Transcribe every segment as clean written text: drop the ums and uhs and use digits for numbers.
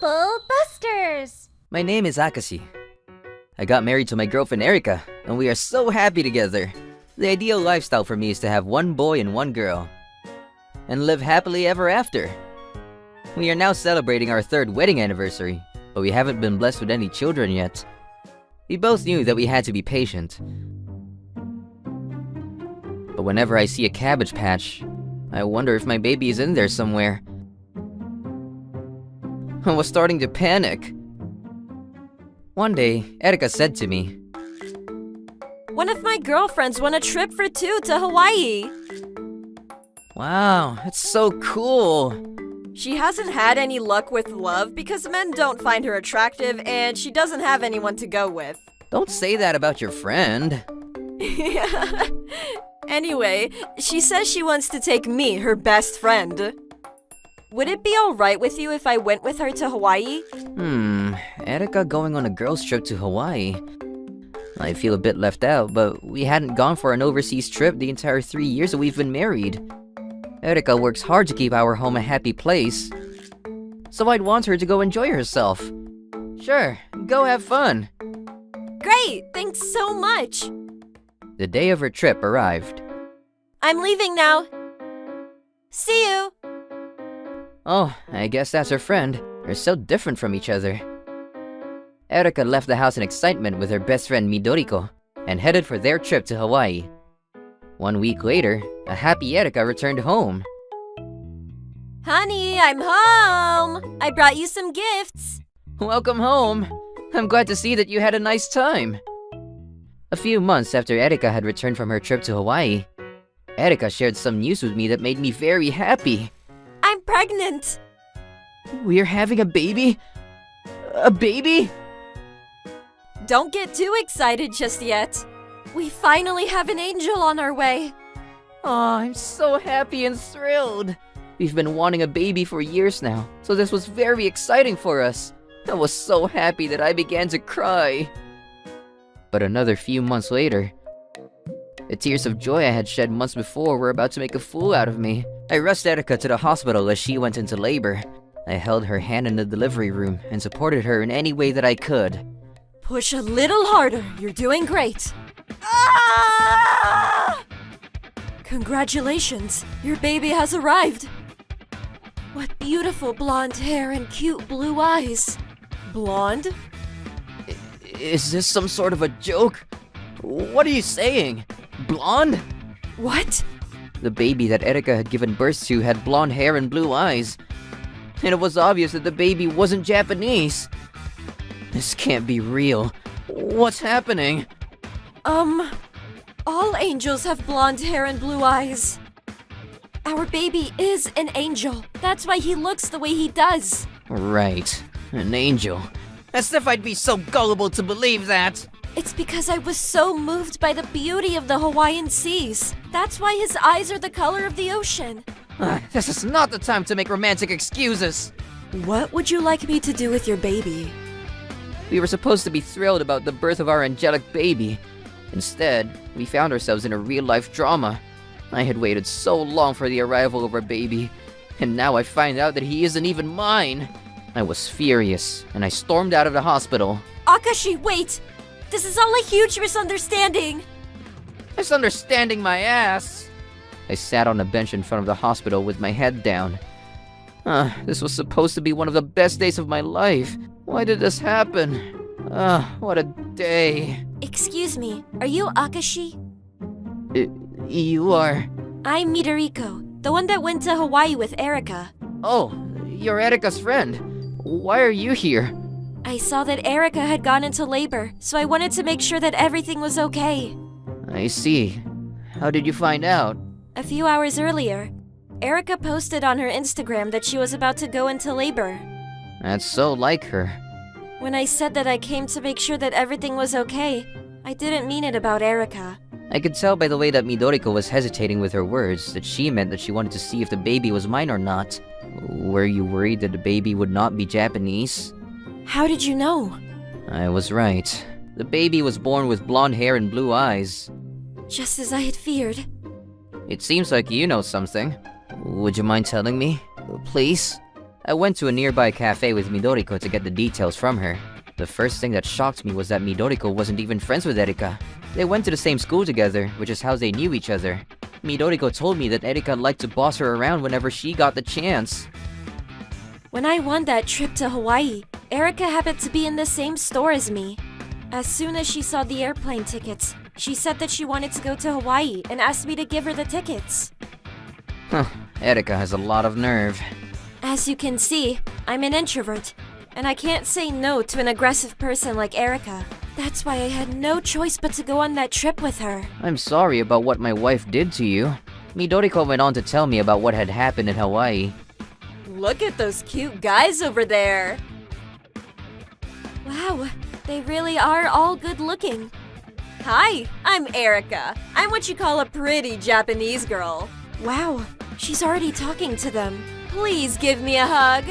Bubble Busters! My name is Akashi. I got married to my girlfriend Erika, and we are so happy together. The ideal lifestyle for me is to have one boy and one girl, and live happily ever after. We are now celebrating our 3rd wedding anniversary, but we haven't been blessed with any children yet. We both knew that we had to be patient. But whenever I see a cabbage patch, I wonder if my baby is in there somewhere. I was starting to panic. One day, Erika said to me, "One of my girlfriends won a trip for 2 to Hawaii. "Wow, it's so cool." She hasn't had any luck with love because men don't find her attractive and she doesn't have anyone to go with." Don't say that about your friend. Anyway, she says she wants to take me, her best friend. Would it be alright with you if I went with her to Hawaii? Erika going on a girls' trip to Hawaii. I feel a bit left out, but we hadn't gone for an overseas trip the entire 3 years that we've been married. Erika works hard to keep our home a happy place, so I'd want her to go enjoy herself. Sure, go have fun. Great, thanks so much. The day of her trip arrived. I'm leaving now. See you. Oh, I guess that's her friend. They're so different from each other. Erika left the house in excitement with her best friend Midoriko and headed for their trip to Hawaii. 1 week later, a happy Erika returned home. Honey, I'm home. I brought you some gifts. Welcome home. I'm glad to see that you had a nice time. A few months after Erika had returned from her trip to Hawaii, Erika shared some news with me that made me very happy. I'm pregnant. We're having a baby? A baby? Don't get too excited just yet. We finally have an angel on our way. Aw, I'm so happy and thrilled. We've been wanting a baby for years now, so this was very exciting for us. I was so happy that I began to cry. But another few months later, the tears of joy I had shed months before were about to make a fool out of me. I rushed Erika to the hospital as she went into labor. I held her hand in the delivery room and supported her in any way that I could. Push a little harder. You're doing great. Ah! Congratulations. Your baby has arrived. What beautiful blonde hair and cute blue eyes. Blonde? Is this some sort of a joke? What are you saying? Blonde? What? The baby that Erika had given birth to had blonde hair and blue eyes. And it was obvious that the baby wasn't Japanese. This can't be real. What's happening? All angels have blonde hair and blue eyes. Our baby is an angel. That's why he looks the way he does. Right. An angel. As if I'd be so gullible to believe that. It's because I was so moved by the beauty of the Hawaiian seas. That's why his eyes are the color of the ocean. This is not the time to make romantic excuses. What would you like me to do with your baby? We were supposed to be thrilled about the birth of our angelic baby. Instead, we found ourselves in a real-life drama. I had waited so long for the arrival of our baby, and now I find out that he isn't even mine. I was furious, and I stormed out of the hospital. Akashi, wait! This is all a huge misunderstanding! Misunderstanding my ass! I sat on a bench in front of the hospital with my head down. This was supposed to be one of the best days of my life. Why did this happen? What a day. Excuse me, are you Akashi? You are... I'm Midoriko, the one that went to Hawaii with Erika. Oh, you're Erika's friend. Why are you here? I saw that Erika had gone into labor, so I wanted to make sure that everything was okay. I see. How did you find out? A few hours earlier, Erika posted on her Instagram that she was about to go into labor. That's so like her. When I said that I came to make sure that everything was okay, I didn't mean it about Erika. I could tell by the way that Midoriko was hesitating with her words that she meant that she wanted to see if the baby was mine or not. Were you worried that the baby would not be Japanese? How did you know? I was right. The baby was born with blonde hair and blue eyes. Just as I had feared. It seems like you know something. Would you mind telling me? Please? I went to a nearby cafe with Midoriko to get the details from her. The first thing that shocked me was that Midoriko wasn't even friends with Erika. They went to the same school together, which is how they knew each other. Midoriko told me that Erika liked to boss her around whenever she got the chance. When I won that trip to Hawaii, Erica happened to be in the same store as me. As soon as she saw the airplane tickets, she said that she wanted to go to Hawaii and asked me to give her the tickets. Huh, Erika has a lot of nerve. As you can see, I'm an introvert, and I can't say no to an aggressive person like Erica. That's why I had no choice but to go on that trip with her. I'm sorry about what my wife did to you. Midoriko went on to tell me about what had happened in Hawaii. Look at those cute guys over there. Wow, they really are all good looking. Hi, I'm Erica. I'm what you call a pretty Japanese girl. Wow, she's already talking to them. Please give me a hug.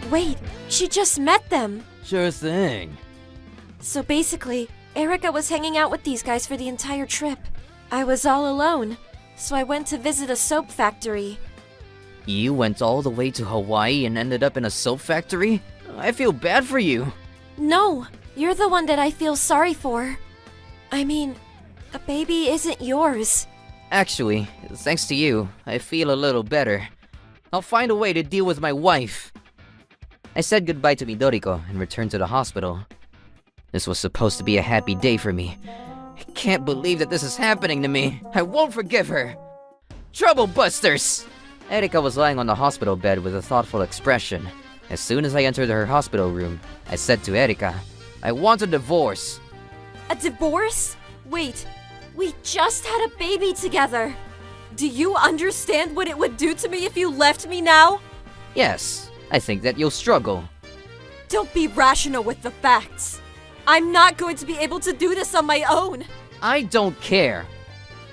Wait, she just met them. Sure thing. So basically, Erica was hanging out with these guys for the entire trip. I was all alone, so I went to visit a soap factory. You went all the way to Hawaii and ended up in a soap factory? I feel bad for you. No, you're the one that I feel sorry for. I mean, the baby isn't yours. Actually, thanks to you, I feel a little better. I'll find a way to deal with my wife. I said goodbye to Midoriko and returned to the hospital. This was supposed to be a happy day for me. I can't believe that this is happening to me. I won't forgive her. Trouble busters! Erika was lying on the hospital bed with a thoughtful expression. As soon as I entered her hospital room, I said to Erika, I want a divorce. A divorce? Wait, we just had a baby together. Do you understand what it would do to me if you left me now? Yes, I think that you'll struggle. Don't be rational with the facts. I'm not going to be able to do this on my own. I don't care.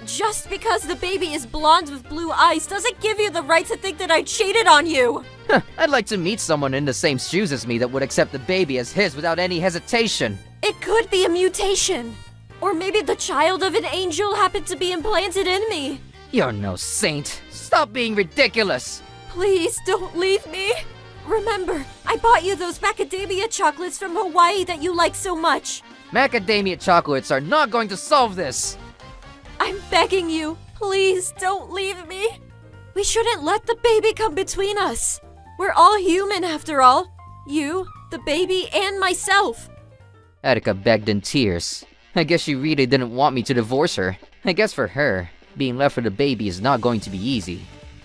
Just because the baby is blonde with blue eyes doesn't give you the right to think that I cheated on you. I'd like to meet someone in the same shoes as me that would accept the baby as his without any hesitation. It could be a mutation. Or maybe the child of an angel happened to be implanted in me. You're no saint. Stop being ridiculous. Please don't leave me. Remember, I bought you those macadamia chocolates from Hawaii that you like so much. Macadamia chocolates are not going to solve this. I'm begging you, please don't leave me. We shouldn't let the baby come between us. We're all human after all. You, the baby, and myself. Erika begged in tears. I guess she really didn't want me to divorce her. I guess for her, being left with a baby is not going to be easy.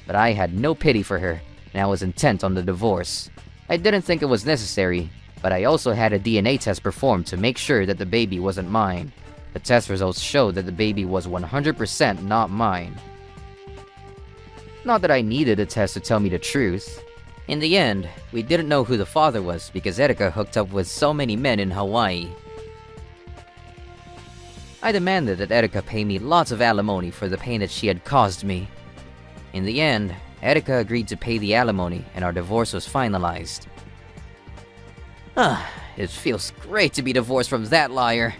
But I had no pity for her, and I was intent on the divorce. I didn't think it was necessary, but I also had a DNA test performed to make sure that the baby wasn't mine. The test results showed that the baby was 100% not mine. Not that I needed a test to tell me the truth. In the end, we didn't know who the father was because Erika hooked up with so many men in Hawaii. I demanded that Erika pay me lots of alimony for the pain that she had caused me. In the end, Erika agreed to pay the alimony and our divorce was finalized. It feels great to be divorced from that liar.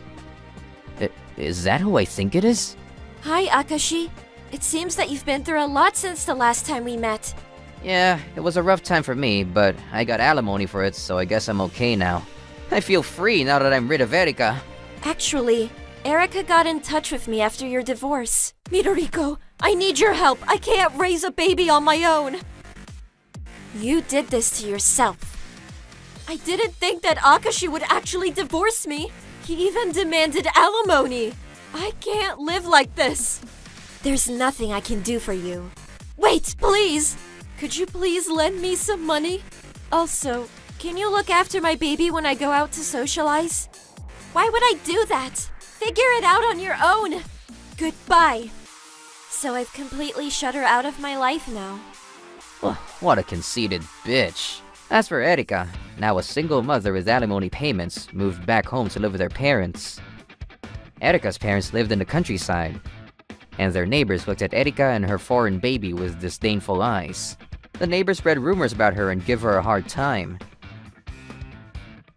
Is that who I think it is? Hi, Akashi. It seems that you've been through a lot since the last time we met. Yeah, it was a rough time for me, but I got alimony for it, so I guess I'm okay now. I feel free now that I'm rid of Erika. Actually, Erica got in touch with me after your divorce. Midoriko, I need your help. I can't raise a baby on my own. You did this to yourself. I didn't think that Akashi would actually divorce me. He even demanded alimony. I can't live like this. There's nothing I can do for you. Wait, please! Could you please lend me some money? Also, can you look after my baby when I go out to socialize? Why would I do that? Figure it out on your own. Goodbye. So I've completely shut her out of my life now. What a conceited bitch. As for Erika, now a single mother with alimony payments, moved back home to live with her parents. Erika's parents lived in the countryside, and their neighbors looked at Erika and her foreign baby with disdainful eyes. The neighbors spread rumors about her and give her a hard time.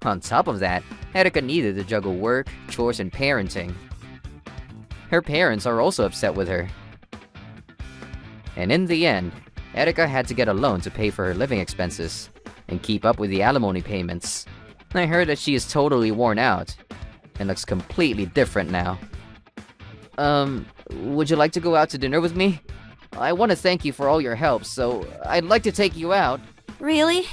On top of that, Erika needed to juggle work, chores, and parenting. Her parents are also upset with her. And in the end, Erika had to get a loan to pay for her living expenses. and keep up with the alimony payments. I heard that she is totally worn out and looks completely different now. Would you like to go out to dinner with me? I want to thank you for all your help, so I'd like to take you out. Really?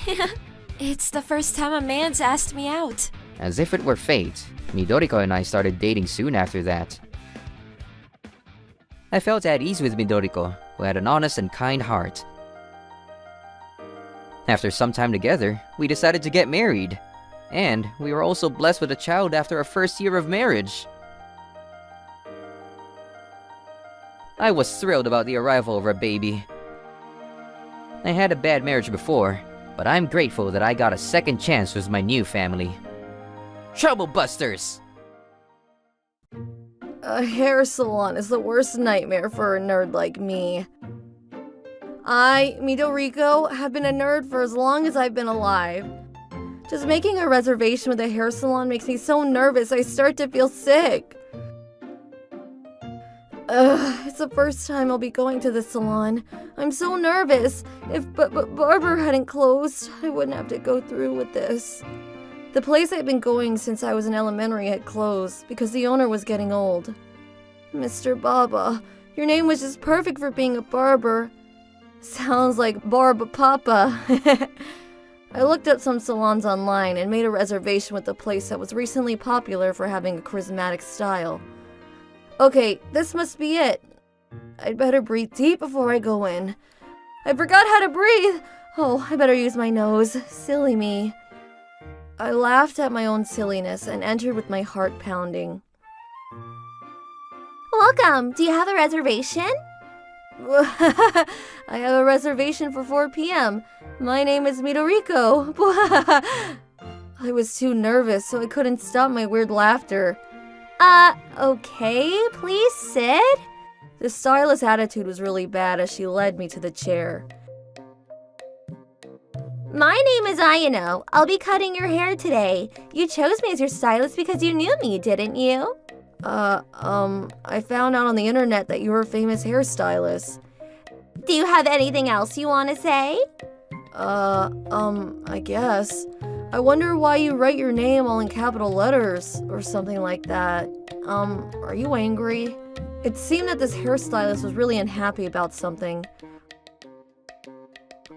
It's the first time a man's asked me out. As if it were fate, Midoriko and I started dating soon after that. I felt at ease with Midoriko, who had an honest and kind heart. After some time together, we decided to get married. And we were also blessed with a child after our first year of marriage. I was thrilled about the arrival of our baby. I had a bad marriage before, but I'm grateful that I got a second chance with my new family. Trouble Busters! A hair salon is the worst nightmare for a nerd like me. I, Midoriko, have been a nerd for as long as I've been alive. Just making a reservation with a hair salon makes me so nervous I start to feel sick. It's the first time I'll be going to the salon. I'm so nervous. If Barber hadn't closed, I wouldn't have to go through with this. The place I'd been going since I was in elementary had closed because the owner was getting old. Mr. Baba, your name was just perfect for being a barber. Sounds like Barba Papa. I looked up some salons online and made a reservation with a place that was recently popular for having a charismatic style. Okay, this must be it. I'd better breathe deep before I go in. I forgot how to breathe! Oh, I better use my nose. Silly me. I laughed at my own silliness and entered with my heart pounding. Welcome! Do you have a reservation? I have a reservation for 4 p.m. My name is Midoriko. I was too nervous, so I couldn't stop my weird laughter. Okay, please sit. The stylist's attitude was really bad as she led me to the chair. My name is Ayano. I'll be cutting your hair today. You chose me as your stylist because you knew me, didn't you? I found out on the internet that you were a famous hairstylist. Do you have anything else you want to say? I guess. I wonder why you write your name all in capital letters or something like that. Are you angry? It seemed that this hairstylist was really unhappy about something.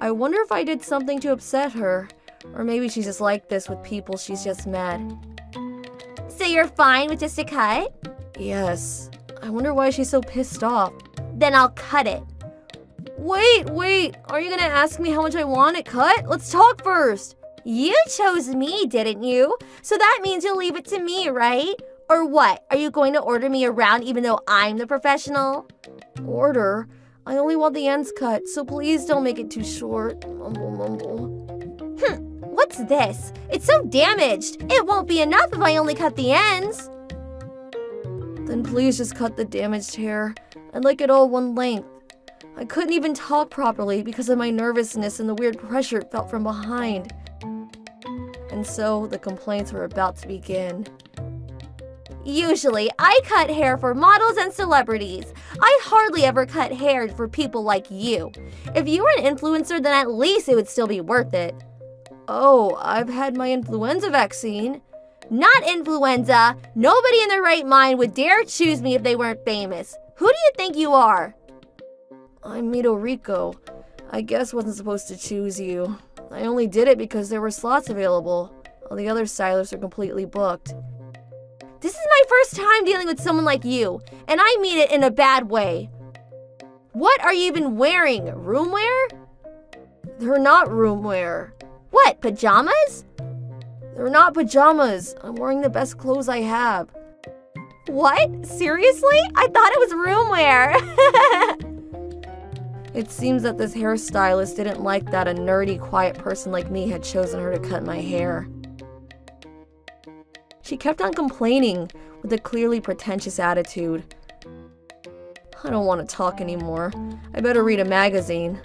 I wonder if I did something to upset her. Or maybe she's just like this with people she's just met. So you're fine with just a cut? Yes. I wonder why she's so pissed off. Then I'll cut it. Wait. Are you gonna ask me how much I want it cut? Let's talk first. You chose me, didn't you? So that means you'll leave it to me, right? Or what? Are you going to order me around even though I'm the professional? Order? I only want the ends cut, so please don't make it too short. Mumble. What's this? It's so damaged. It won't be enough if I only cut the ends. Then please just cut the damaged hair. I'd like it all one length. I couldn't even talk properly because of my nervousness and the weird pressure it felt from behind. And so the complaints were about to begin. Usually, I cut hair for models and celebrities. I hardly ever cut hair for people like you. If you were an influencer, then at least it would still be worth it. Oh, I've had my influenza vaccine. Not influenza. Nobody in their right mind would dare choose me if they weren't famous. Who do you think you are? I'm Midoriko. I guess wasn't supposed to choose you. I only did it because there were slots available. All the other stylists are completely booked. This is my first time dealing with someone like you, and I mean it in a bad way. What are you even wearing? Roomwear? They're not roomwear. What, pajamas? They're not pajamas. I'm wearing the best clothes I have. What? Seriously? I thought it was roomwear. It seems that this hairstylist didn't like that a nerdy, quiet person like me had chosen her to cut my hair. She kept on complaining with a clearly pretentious attitude. I don't want to talk anymore. I better read a magazine.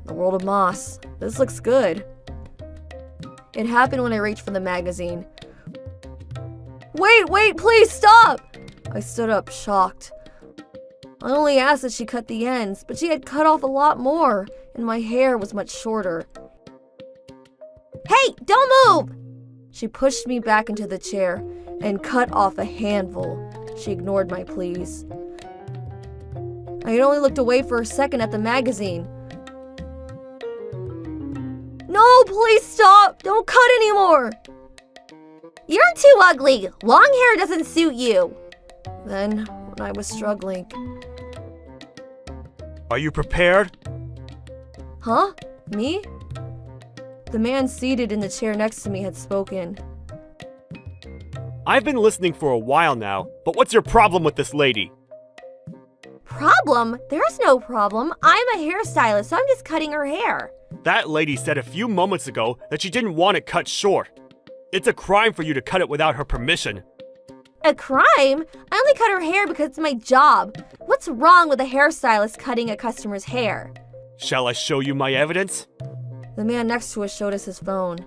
The World of Moss. This looks good. It happened when I reached for the magazine. Wait, please stop! I stood up, shocked. I only asked that she cut the ends, but she had cut off a lot more, and my hair was much shorter. Hey, don't move! She pushed me back into the chair and cut off a handful. She ignored my pleas. I had only looked away for a second at the magazine. No, please stop! Don't cut anymore! You're too ugly. Long hair doesn't suit you. Then, when I was struggling... Are you prepared? Huh? Me? The man seated in the chair next to me had spoken. I've been listening for a while now, but what's your problem with this lady? Problem? There's no problem. I'm a hairstylist, so I'm just cutting her hair. That lady said a few moments ago that she didn't want it cut short. It's a crime for you to cut it without her permission. A crime? I only cut her hair because it's my job. What's wrong with a hairstylist cutting a customer's hair? Shall I show you my evidence? The man next to us showed us his phone.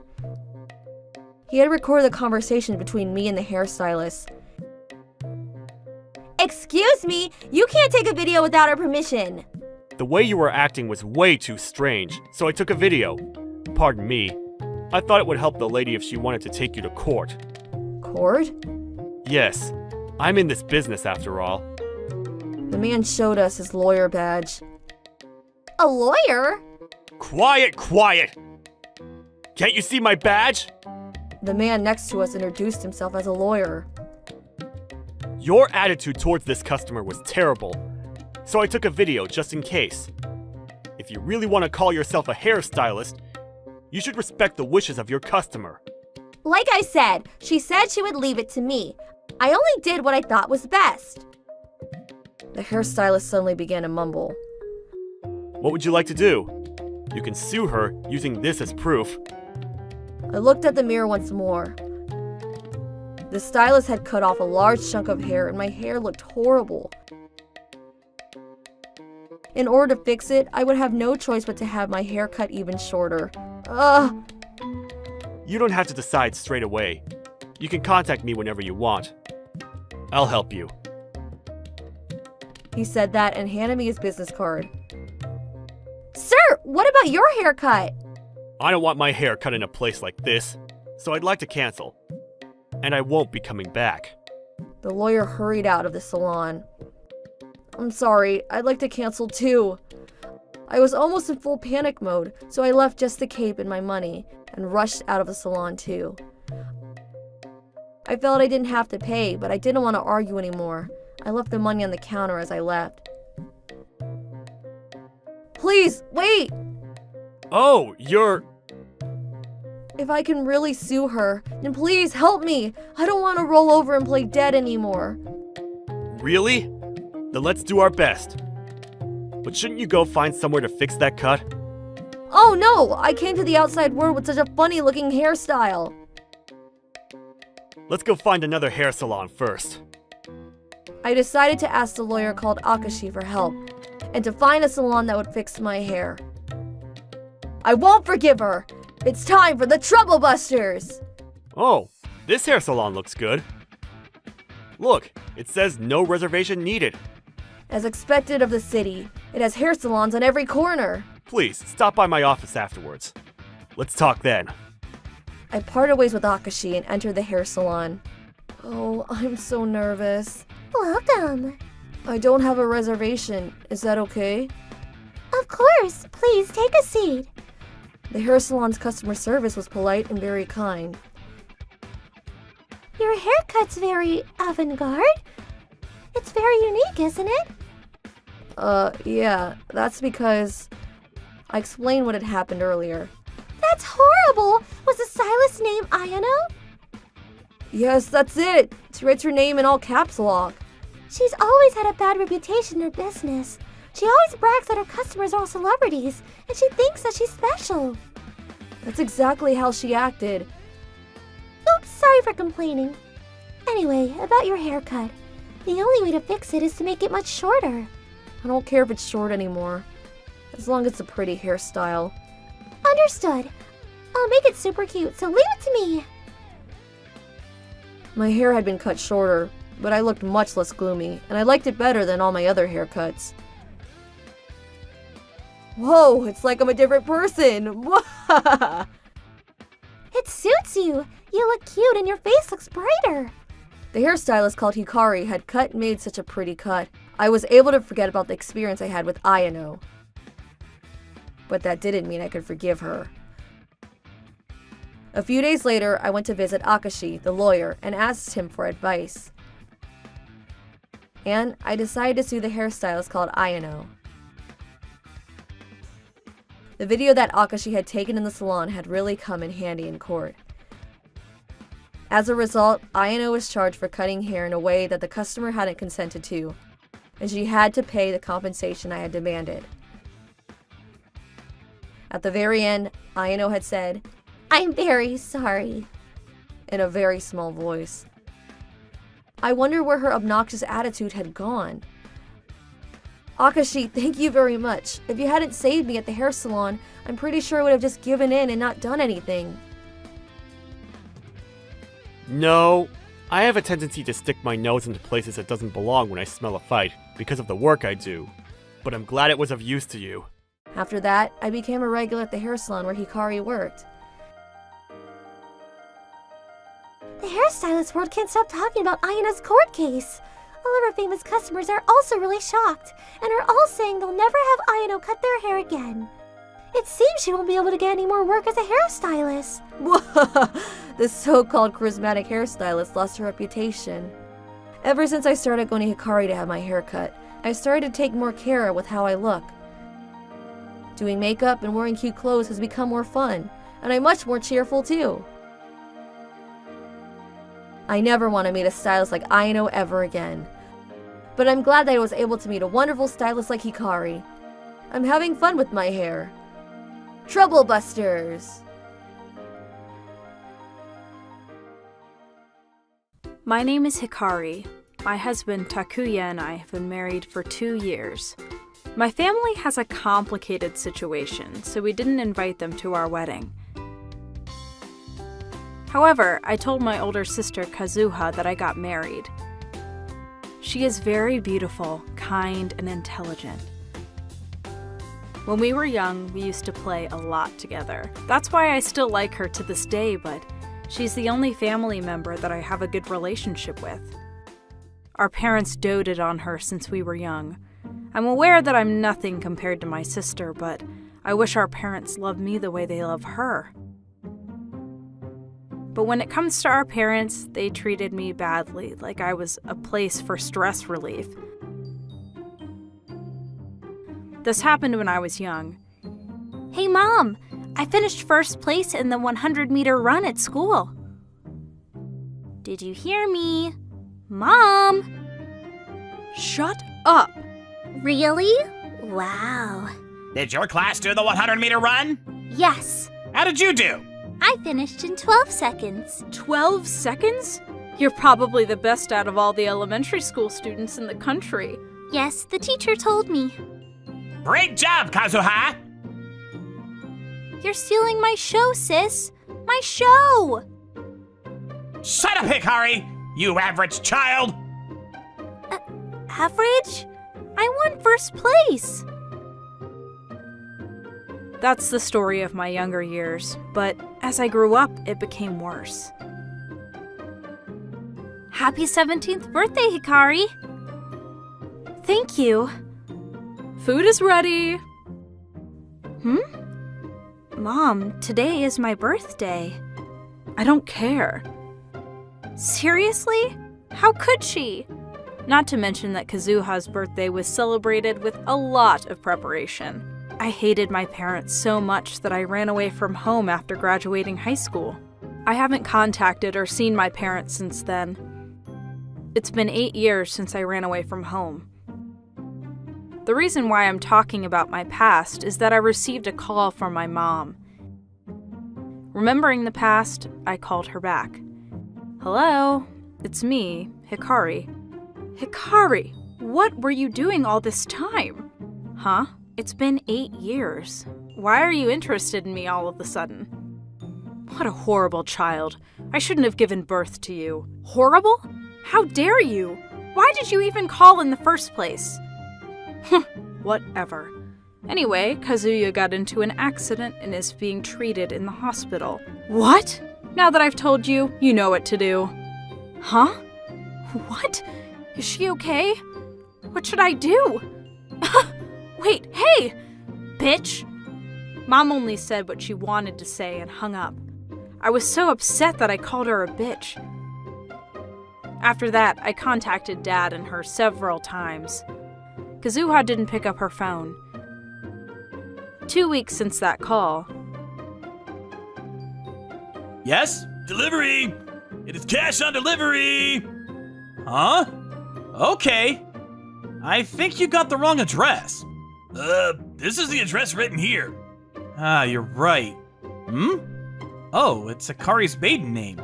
He had recorded the conversation between me and the hairstylist. Excuse me, you can't take a video without our permission. The way you were acting was way too strange, so I took a video. Pardon me. I thought it would help the lady if she wanted to take you to court. Court? Yes, I'm in this business after all. The man showed us his lawyer badge. A lawyer? Quiet, quiet! Can't you see my badge? The man next to us introduced himself as a lawyer. Your attitude towards this customer was terrible, so I took a video just in case. If you really want to call yourself a hairstylist, you should respect the wishes of your customer. Like I said, she said she would leave it to me. I only did what I thought was best. The hairstylist suddenly began to mumble. What would you like to do? You can sue her using this as proof. I looked at the mirror once more. The stylist had cut off a large chunk of hair and my hair looked horrible. In order to fix it, I would have no choice but to have my hair cut even shorter. Ugh! You don't have to decide straight away. You can contact me whenever you want. I'll help you. He said that and handed me his business card. Sir, what about your haircut? I don't want my hair cut in a place like this, so I'd like to cancel. And I won't be coming back. The lawyer hurried out of the salon. I'm sorry, I'd like to cancel too. I was almost in full panic mode, so I left just the cape and my money and rushed out of the salon too. I felt I didn't have to pay, but I didn't want to argue anymore. I left the money on the counter as I left. Please, wait! Oh, you're... If I can really sue her, then please help me! I don't want to roll over and play dead anymore. Really? Then let's do our best. But shouldn't you go find somewhere to fix that cut? Oh no! I came to the outside world with such a funny looking hairstyle. Let's go find another hair salon first. I decided to ask the lawyer called Akashi for help, and to find a salon that would fix my hair. I won't forgive her! It's time for the Trouble Busters! Oh, this hair salon looks good. Look, it says no reservation needed. As expected of the city, it has hair salons on every corner. Please, stop by my office afterwards. Let's talk then. I parted ways with Akashi and entered the hair salon. Oh, I'm so nervous. Welcome. I don't have a reservation. Is that okay? Of course. Please take a seat. The hair salon's customer service was polite and very kind. Your haircut's very avant-garde. It's very unique, isn't it? Yeah, that's because I explained what had happened earlier. That's horrible! Was the stylist's name Ayano? Yes, that's it! She writes her name in all caps lock. She's always had a bad reputation in her business. She always brags that her customers are all celebrities, and she thinks that she's special. That's exactly how she acted. Oops, sorry for complaining. Anyway, about your haircut. The only way to fix it is to make it much shorter. I don't care if it's short anymore, as long as it's a pretty hairstyle. Understood. I'll make it super cute, so leave it to me. My hair had been cut shorter, but I looked much less gloomy, and I liked it better than all my other haircuts. Whoa, it's like I'm a different person! It suits you. You look cute and your face looks brighter. The hairstylist called Hikari had cut and made such a pretty cut. I was able to forget about the experience I had with Ayano. But that didn't mean I could forgive her. A few days later, I went to visit Akashi, the lawyer, and asked him for advice. And I decided to sue the hairstylist called Ayano. The video that Akashi had taken in the salon had really come in handy in court. As a result, Ayano was charged for cutting hair in a way that the customer hadn't consented to, and she had to pay the compensation I had demanded. At the very end, Ayano had said, I'm very sorry. in a very small voice. I wonder where her obnoxious attitude had gone. Akashi, thank you very much. If you hadn't saved me at the hair salon, I'm pretty sure I would have just given in and not done anything. No, I have a tendency to stick my nose into places it doesn't belong when I smell a fight, because of the work I do. But I'm glad it was of use to you. After that, I became a regular at the hair salon where Hikari worked. The hairstylist world can't stop talking about Ayana's court case. All of our famous customers are also really shocked, and are all saying they'll never have Ayano cut their hair again. It seems she won't be able to get any more work as a hairstylist. The so-called charismatic hairstylist lost her reputation. Ever since I started going to Hikari to have my hair cut, I started to take more care with how I look. Doing makeup and wearing cute clothes has become more fun, and I'm much more cheerful too. I never want to meet a stylist like Ayano ever again. But I'm glad that I was able to meet a wonderful stylist like Hikari. I'm having fun with my hair. Trouble Busters! My name is Hikari. My husband Takuya and I have been married for 2 years. My family has a complicated situation, so we didn't invite them to our wedding. However, I told my older sister Kazuha that I got married. She is very beautiful, kind, and intelligent. When we were young, we used to play a lot together. That's why I still like her to this day, but she's the only family member that I have a good relationship with. Our parents doted on her since we were young. I'm aware that I'm nothing compared to my sister, but I wish our parents loved me the way they love her. But when it comes to our parents, they treated me badly, like I was a place for stress relief. This happened when I was young. Hey, Mom! I finished first place in the 100-meter run at school. Did you hear me? Mom! Shut up! Really? Wow. Did your class do the 100-meter run? Yes, How did you do? I finished in 12 seconds. 12 seconds? You're probably the best out of all the elementary school students in the country. Yes, the teacher told me. Great job, Kazuha! You're stealing my show, sis. My show! Shut up, Hikari! You average child! Average? I won first place. That's the story of my younger years, but as I grew up, it became worse. Happy 17th birthday, Hikari. Thank you. Food is ready. Mom, today is my birthday. I don't care. Seriously? How could she? Not to mention that Kazuha's birthday was celebrated with a lot of preparation. I hated my parents so much that I ran away from home after graduating high school. I haven't contacted or seen my parents since then. It's been 8 years since I ran away from home. The reason why I'm talking about my past is that I received a call from my mom. Remembering the past, I called her back. Hello, it's me, Hikari. Hikari, what were you doing all this time? Huh? It's been 8 years. Why are you interested in me all of a sudden? What a horrible child. I shouldn't have given birth to you. Horrible? How dare you? Why did you even call in the first place? Whatever. Anyway, Kazuya got into an accident and is being treated in the hospital. What? Now that I've told you, you know what to do. Huh? What? Is she okay? What should I do? Wait, hey! Bitch! Mom only said what she wanted to say and hung up. I was so upset that I called her a bitch. After that, I contacted Dad and her several times. Kazuha didn't pick up her phone. 2 weeks since that call. Yes? Delivery! It is cash on delivery! Huh? Okay. I think you got the wrong address. This is the address written here. Ah, you're right. Oh, it's Akari's maiden name.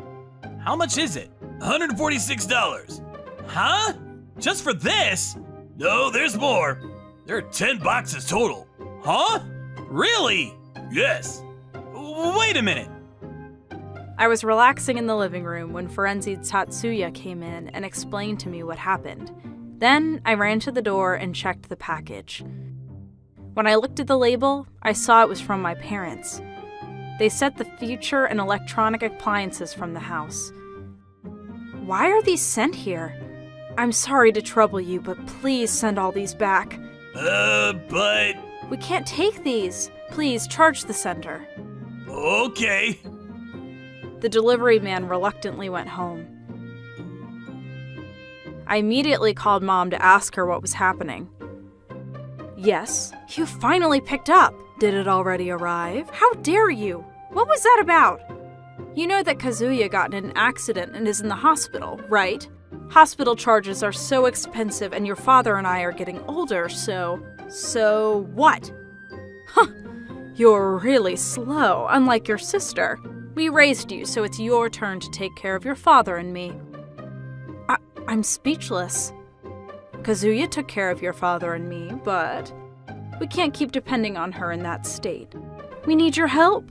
How much is it? $146. Huh? Just for this? No, there's more. There are 10 boxes total. Huh? Really? Yes. Wait a minute. I was relaxing in the living room when Forensi's Tatsuya came in and explained to me what happened. Then I ran to the door and checked the package. When I looked at the label, I saw it was from my parents. They sent the furniture and electronic appliances from the house. Why are these sent here? I'm sorry to trouble you, but please send all these back. But... We can't take these. Please charge the sender. Okay. The delivery man reluctantly went home. I immediately called Mom to ask her what was happening. Yes, you finally picked up. Did it already arrive? How dare you? What was that about? You know that Kazuya got in an accident and is in the hospital, right? Hospital charges are so expensive and your father and I are getting older, so... So what? Huh, you're really slow, unlike your sister. We raised you, so it's your turn to take care of your father and me. I'm speechless. Kazuya took care of your father and me, but we can't keep depending on her in that state. We need your help.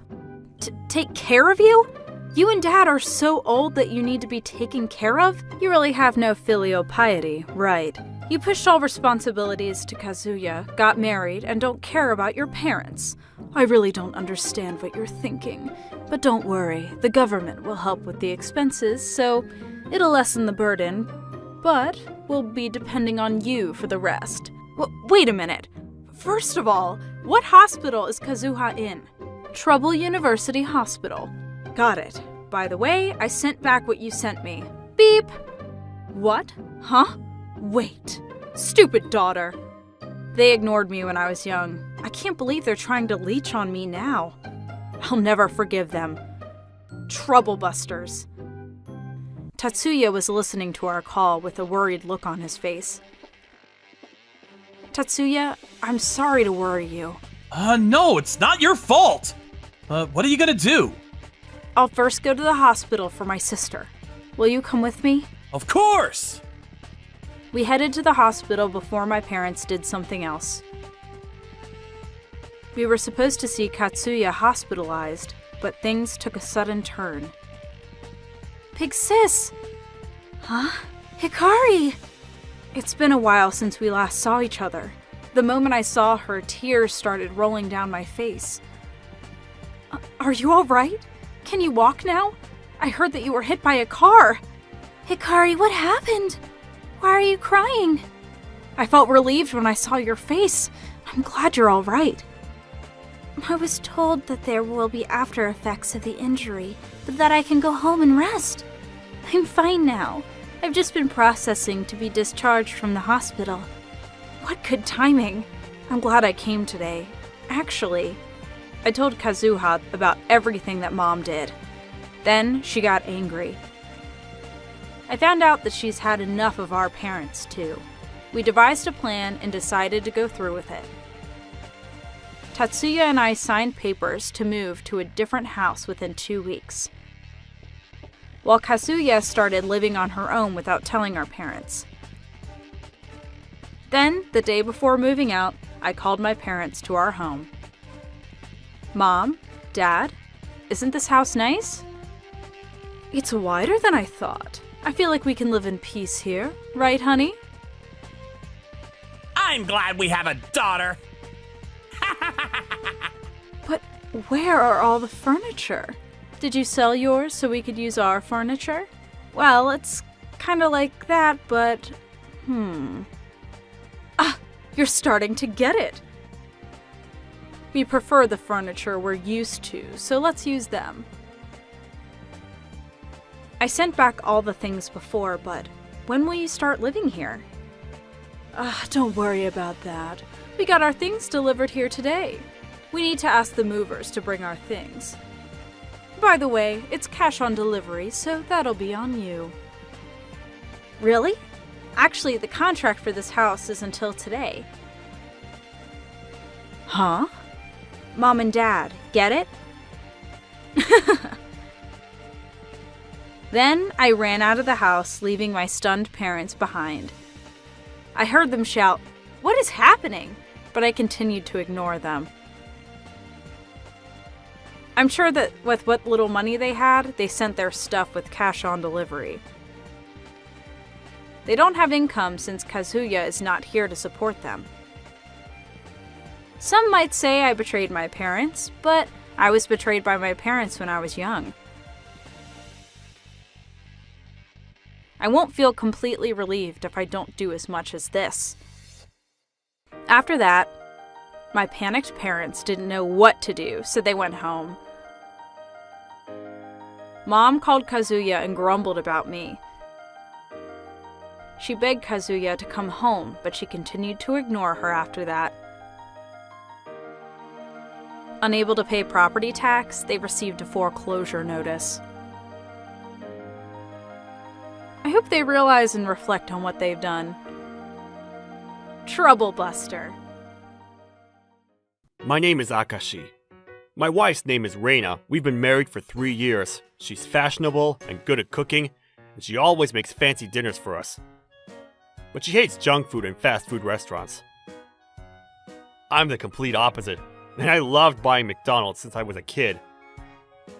Take care of you? You and Dad are so old that you need to be taken care of? You really have no filial piety, right? You pushed all responsibilities to Kazuya, got married, and don't care about your parents. I really don't understand what you're thinking. But don't worry, the government will help with the expenses, so it'll lessen the burden. But we'll be depending on you for the rest. Wait a minute. First of all, what hospital is Kazuha in? Trouble University Hospital. Got it. By the way, I sent back what you sent me. Beep! What? Huh? Wait. Stupid daughter. They ignored me when I was young. I can't believe they're trying to leech on me now. I'll never forgive them. Troublebusters. Tatsuya was listening to our call with a worried look on his face. Tatsuya, I'm sorry to worry you. No, it's not your fault. What are you gonna do? I'll first go to the hospital for my sister. Will you come with me? Of course! We headed to the hospital before my parents did something else. We were supposed to see Katsuya hospitalized, but things took a sudden turn. Big sis! Huh? Hikari! It's been a while since we last saw each other. The moment I saw her, tears started rolling down my face. Are you alright? Can you walk now? I heard that you were hit by a car. Hikari, what happened? Why are you crying? I felt relieved when I saw your face. I'm glad you're alright. I was told that there will be after effects of the injury, but that I can go home and rest. I'm fine now. I've just been processing to be discharged from the hospital. What good timing. I'm glad I came today. Actually, I told Kazuha about everything that Mom did. Then she got angry. I found out that she's had enough of our parents, too. We devised a plan and decided to go through with it. Tatsuya and I signed papers to move to a different house within 2 weeks, while Kazuya started living on her own without telling our parents. Then, the day before moving out, I called my parents to our home. Mom, Dad, isn't this house nice? It's wider than I thought. I feel like we can live in peace here, right, honey? I'm glad we have a daughter. But where are all the furniture? Did you sell yours so we could use our furniture? Well, it's kinda like that, but... Ah, you're starting to get it! We prefer the furniture we're used to, so let's use them. I sent back all the things before, but when will you start living here? Don't worry about that. We got our things delivered here today. We need to ask the movers to bring our things. By the way, it's cash on delivery, so that'll be on you. Really? Actually, the contract for this house is until today. Huh? Mom and Dad, get it? Then I ran out of the house, leaving my stunned parents behind. I heard them shout, "What is happening?" But I continued to ignore them. I'm sure that with what little money they had, they sent their stuff with cash on delivery. They don't have income since Kazuya is not here to support them. Some might say I betrayed my parents, but I was betrayed by my parents when I was young. I won't feel completely relieved if I don't do as much as this. After that, my panicked parents didn't know what to do, so they went home. Mom called Kazuya and grumbled about me. She begged Kazuya to come home, but she continued to ignore her after that. Unable to pay property tax, they received a foreclosure notice. I hope they realize and reflect on what they've done. Trouble Buster. My name is Akashi. My wife's name is Reina. We've been married for 3 years. She's fashionable and good at cooking, and she always makes fancy dinners for us. But she hates junk food and fast food restaurants. I'm the complete opposite, and I loved buying McDonald's since I was a kid.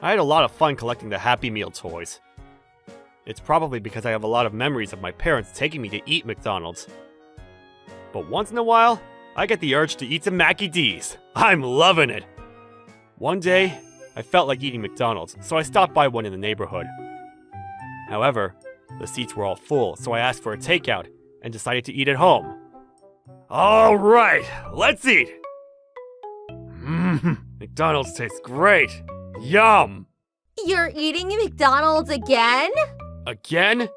I had a lot of fun collecting the Happy Meal toys. It's probably because I have a lot of memories of my parents taking me to eat McDonald's. But once in a while, I get the urge to eat some Mackie D's. I'm loving it! One day, I felt like eating McDonald's, so I stopped by one in the neighborhood. However, the seats were all full, so I asked for a takeout and decided to eat at home. Alright, let's eat! McDonald's tastes great! Yum! You're eating McDonald's again? Again?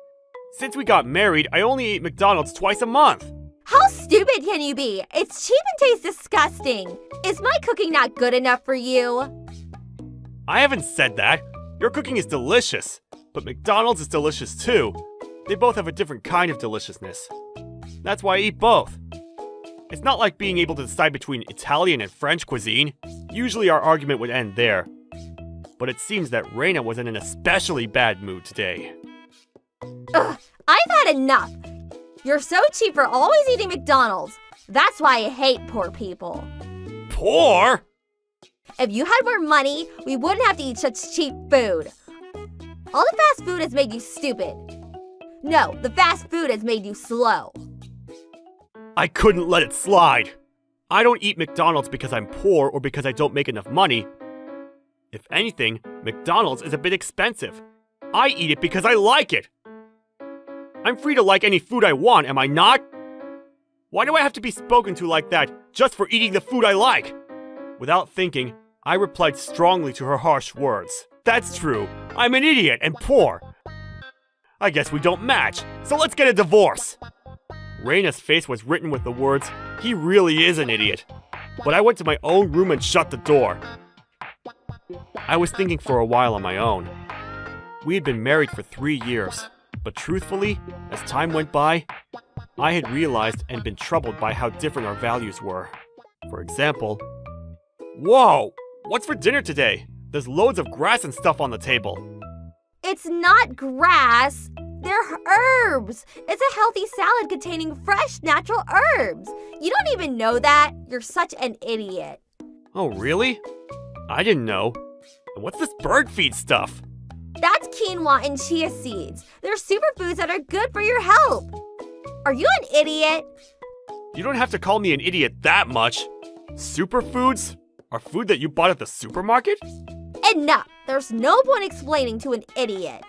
Since we got married, I only eat McDonald's twice a month. How stupid can you be? It's cheap and tastes disgusting. Is my cooking not good enough for you? I haven't said that. Your cooking is delicious, but McDonald's is delicious too. They both have a different kind of deliciousness. That's why I eat both. It's not like being able to decide between Italian and French cuisine. Usually our argument would end there. But it seems that Reina was in an especially bad mood today. Ugh, I've had enough. You're so cheap for always eating McDonald's. That's why I hate poor people. Poor? If you had more money, we wouldn't have to eat such cheap food. All the fast food has made you stupid. No, the fast food has made you slow. I couldn't let it slide. I don't eat McDonald's because I'm poor or because I don't make enough money. If anything, McDonald's is a bit expensive. I eat it because I like it. I'm free to like any food I want, am I not? Why do I have to be spoken to like that just for eating the food I like? Without thinking, I replied strongly to her harsh words. That's true. I'm an idiot and poor. I guess we don't match, so let's get a divorce. Reina's face was written with the words, "He really is an idiot." But I went to my own room and shut the door. I was thinking for a while on my own. We had been married for 3 years, but truthfully, as time went by, I had realized and been troubled by how different our values were. For example, whoa! What's for dinner today? There's loads of grass and stuff on the table. It's not grass. They're herbs. It's a healthy salad containing fresh, natural herbs. You don't even know that. You're such an idiot. Oh, really? I didn't know. And what's this bird feed stuff? That's quinoa and chia seeds. They're superfoods that are good for your health. Are you an idiot? You don't have to call me an idiot that much. Superfoods are food that you bought at the supermarket? Enough! There's no point explaining to an idiot.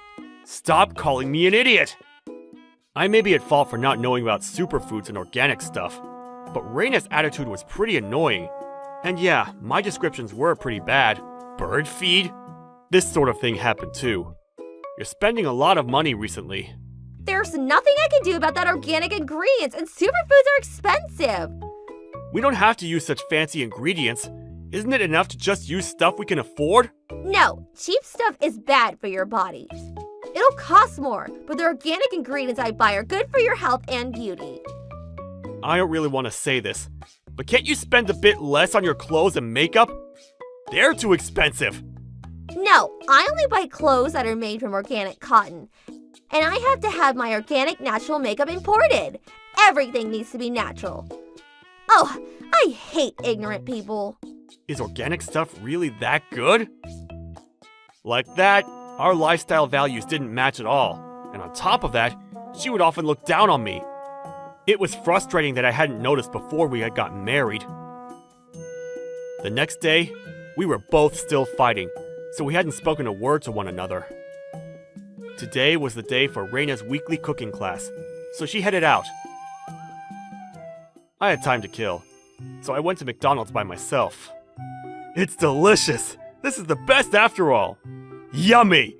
Stop calling me an idiot! I may be at fault for not knowing about superfoods and organic stuff, but Reina's attitude was pretty annoying. And yeah, my descriptions were pretty bad. Bird feed? This sort of thing happened too. You're spending a lot of money recently. There's nothing I can do about that organic ingredients, and superfoods are expensive. We don't have to use such fancy ingredients. Isn't it enough to just use stuff we can afford? No, cheap stuff is bad for your body. It'll cost more, but the organic ingredients I buy are good for your health and beauty. I don't really want to say this, but can't you spend a bit less on your clothes and makeup? They're too expensive. No, I only buy clothes that are made from organic cotton. And I have to have my organic natural makeup imported. Everything needs to be natural. Oh, I hate ignorant people. Is organic stuff really that good? Like that, our lifestyle values didn't match at all. And on top of that, she would often look down on me. It was frustrating that I hadn't noticed before we had gotten married. The next day, we were both still fighting, so we hadn't spoken a word to one another. Today was the day for Reina's weekly cooking class, so she headed out. I had time to kill, so I went to McDonald's by myself. It's delicious! This is the best after all! Yummy!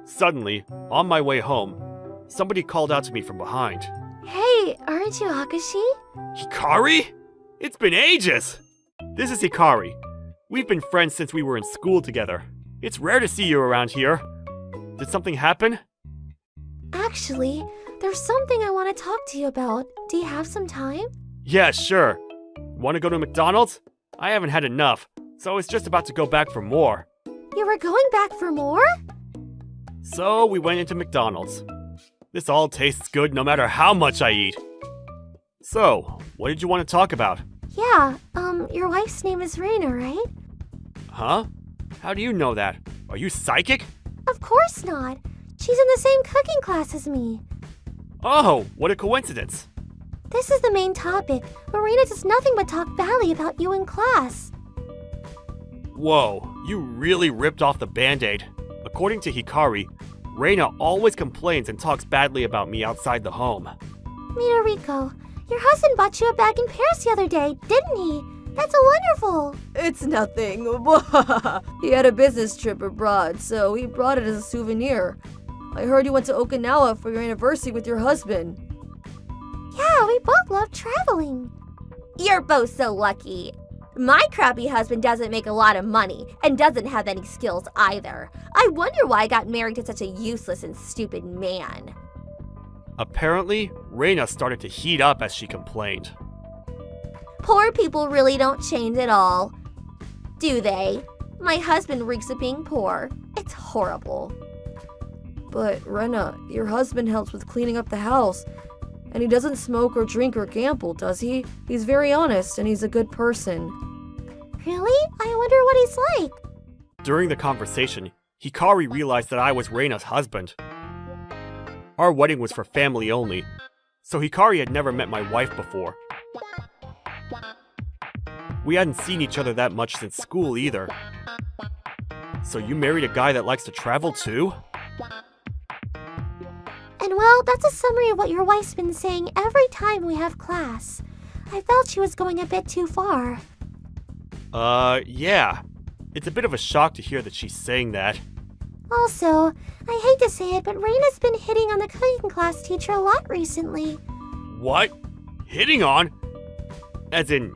Suddenly, on my way home, somebody called out to me from behind. Hey, aren't you Akashi? Hikari? It's been ages! This is Hikari. We've been friends since we were in school together. It's rare to see you around here. Did something happen? Actually, there's something I want to talk to you about. Do you have some time? Yeah, sure. Want to go to McDonald's? I haven't had enough, so I was just about to go back for more. You were going back for more? So we went into McDonald's. This all tastes good no matter how much I eat. So, what did you want to talk about? Yeah, your wife's name is Reina, right? Huh? How do you know that? Are you psychic? Of course not. She's in the same cooking class as me. Oh, what a coincidence. This is the main topic, but Reina does nothing but talk badly about you in class. Whoa, you really ripped off the band-aid. According to Hikari, Reina always complains and talks badly about me outside the home. Midoriko, your husband bought you a bag in Paris the other day, didn't he? That's wonderful. It's nothing. He had a business trip abroad, so he brought it as a souvenir. I heard you went to Okinawa for your anniversary with your husband. Yeah, we both love traveling. You're both so lucky. My crappy husband doesn't make a lot of money and doesn't have any skills either. I wonder why I got married to such a useless and stupid man. Apparently, Reina started to heat up as she complained. Poor people really don't change at all, do they? My husband reeks of being poor. It's horrible. But, Rena, your husband helps with cleaning up the house. And he doesn't smoke or drink or gamble, does he? He's very honest and he's a good person. Really? I wonder what he's like. During the conversation, Hikari realized that I was Reina's husband. Our wedding was for family only, so Hikari had never met my wife before. We hadn't seen each other that much since school either. So you married a guy that likes to travel too? And well, that's a summary of what your wife's been saying every time we have class. I felt she was going a bit too far. Yeah. It's a bit of a shock to hear that she's saying that. Also, I hate to say it, but Reina's been hitting on the cooking class teacher a lot recently. What? Hitting on? As in,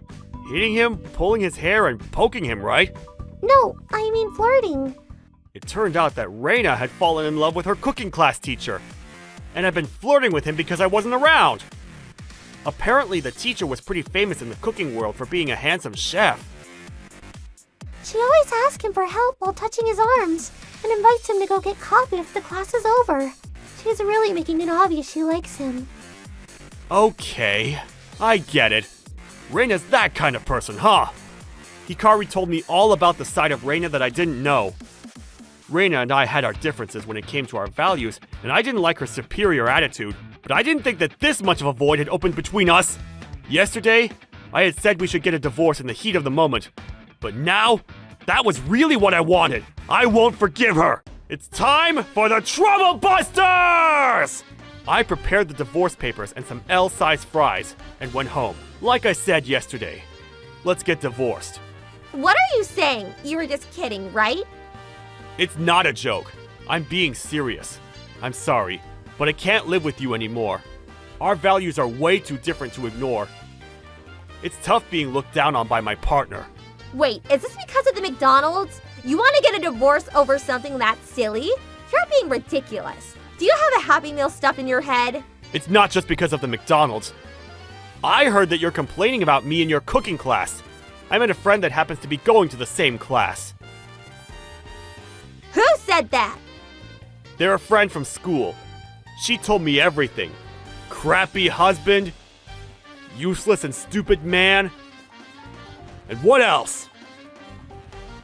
hitting him, pulling his hair, and poking him, right? No, I mean flirting. It turned out that Reina had fallen in love with her cooking class teacher, and had been flirting with him because I wasn't around. Apparently, the teacher was pretty famous in the cooking world for being a handsome chef. She always asks him for help while touching his arms, and invites him to go get coffee if the class is over. She's really making it obvious she likes him. Okay, I get it. Reina's that kind of person, huh? Hikari told me all about the side of Reina that I didn't know. Reina and I had our differences when it came to our values, and I didn't like her superior attitude, but I didn't think that this much of a void had opened between us. Yesterday, I had said we should get a divorce in the heat of the moment, but now, That was really what I wanted. I won't forgive her. It's time for the Trouble Busters! I prepared the divorce papers and some L-sized fries and went home. Like I said yesterday, let's get divorced. What are you saying? You were just kidding, right? It's not a joke. I'm being serious. I'm sorry, but I can't live with you anymore. Our values are way too different to ignore. It's tough being looked down on by my partner. Wait, is this because of the McDonald's? You want to get a divorce over something that silly? You're being ridiculous. Do you have a Happy Meal stuffed in your head? It's not just because of the McDonald's. I heard that you're complaining about me in your cooking class. I met a friend that happens to be going to the same class. Who said that? They're a friend from school. She told me everything. Crappy husband, useless and stupid man, and what else?